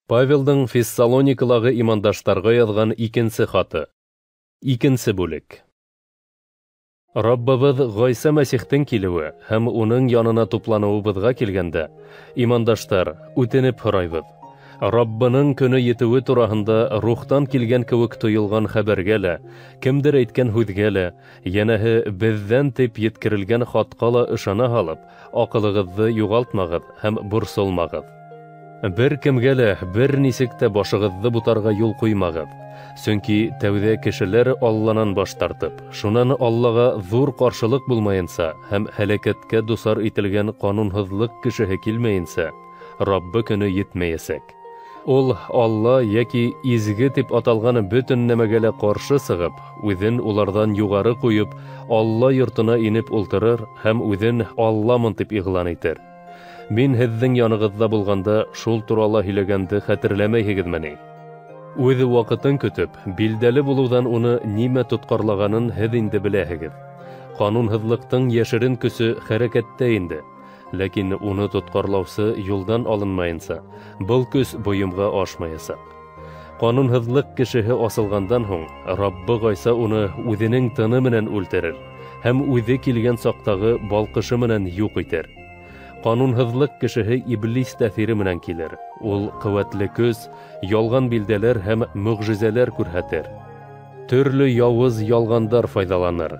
Павелдың Фессалоникалағы имандаштарға яҙған икенсе хаты. Икенсе бүлек. Раббыбыҙ Ғайса Мәсихтең килеүе һәм уның янына тупланыуыбыҙға килгәндә, имандаштар, үтенеп һорайбыҙ. Раббының көнө етеүе тураһында рухтан килгән кеүек тойолған хәбәргә лә, кемдер әйткән һүҙгә лә, йәнәһе беҙҙән тип еткерелгән хатҡа ла ышана һалып, аҡылығыҙҙы юғалтмағыҙ һәм борсолмағыҙ. Бер кемгә лә бер нисек тә башығыҙҙы бутарға юл ҡуймағыҙ. Сөнки тәүҙә кешеләр Алланан баш тартып, шунан Аллаға ҙур ҡаршылыҡ булмайынса һәм һәләкәткә дусар ителгән ҡанунһыҙлыҡ кешеһе килмәйенсә, Раббы көнө етмәйәсәк. Ул Алла йәки изге тип аталған бөтөн нәмәгә лә ҡаршы сығып, үҙен уларҙан юғары ҡуйып, Алла йортона инеп ултырыр һәм үҙен Алламын тип иғлан итер. Мин һеҙҙең янығыҙҙа булғанда шул турала һөйләгәнде хәтерләмәйһегеҙме ни? Үҙ ваҡытын көтөп, билдәле булыуҙан уны нимә тотҡарлағанын һеҙ инде беләһегеҙ. Ҡанунһыҙлыҡтың йәшерен көсө хәрәкәттә инде. Ләкин уны тотҡарлаусы юлдан алынмайынса, был көс бойомға ашмаясаҡ. Ҡанунһыҙлыҡ кешеһе асылғандан һуң, Раббы Ғайса уны үҙенең тыны менән үлтерер һәм үҙе килгән саҡтағы балҡышы менән юҡ итер. Ҡанунһыҙлыҡ кешеһе иблис тәҫире менән килер. Ул ҡеүәтле көс, ялған билдәләр һәм мөғжизәләр күрһәтер. Төрлө яуыз ялғандар файҙаланыр.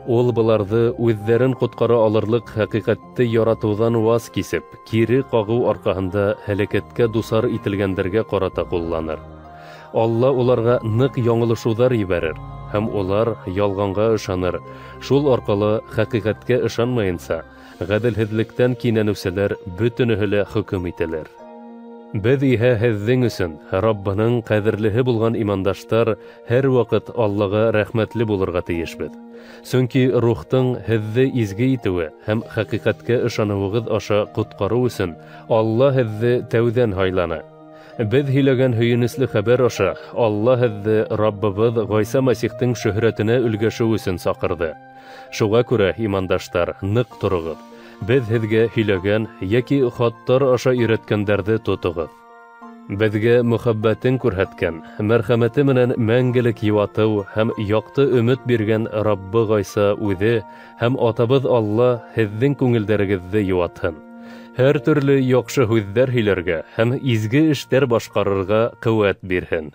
Ул быларҙы үҙҙәрен ҡотҡара алырлыҡ хәҡиҡәтте яратыуҙан ваз кисеп, кире ҡағыу арҡаһында һәләкәткә дусар ителгәндәргә ҡарата ҡулланыр. Алла уларға ныҡ яңылышыуҙар ебәрер, һәм улар ялғанға ышаныр. Шул арҡалы хәҡиҡәткә ышанмайынса, ғәҙелһеҙлектән кинәнеүселәр бөтөнөһө лә хөкөм ителер. Беҙ иһә һеҙҙең өсөн, Раббының ҡәҙерлеһе булған имандаштар, һәр ваҡыт Аллаға рәхмәтле булырға тейешбеҙ. Сөнки рухтың һеҙҙе изге итеүе һәм хәҡиҡәткә ышаныуығыҙ аша ҡотҡарыу өсөн Алла һеҙҙе тәүҙән һайланы. Беҙ һөйләгән һөйөнөслө хәбәр аша Алла һеҙҙе Раббыбыҙ Ғайса Мәсихтең шөһрәтенә өлгәшеү өсөн саҡырҙы. Шуға күрә, имандаштар, ныҡ тороғоҙ. Беҙ һеҙгә һөйләгән йәки хаттар аша өйрәткәндәрҙе тотоғоҙ. Беҙгә мөхәббәтен күрһәткән, мәрхәмәте менән мәңгелек йыуатыу һәм яҡты өмөт биргән Раббы Ғайса үҙе һәм атабыҙ Алла һеҙҙең күңелдәрегеҙҙе йыуатһын. Һәр төрлө яҡшы һүҙҙәр һөйләргә һәм изге эштәр башҡарырға ҡеүәт бирһен.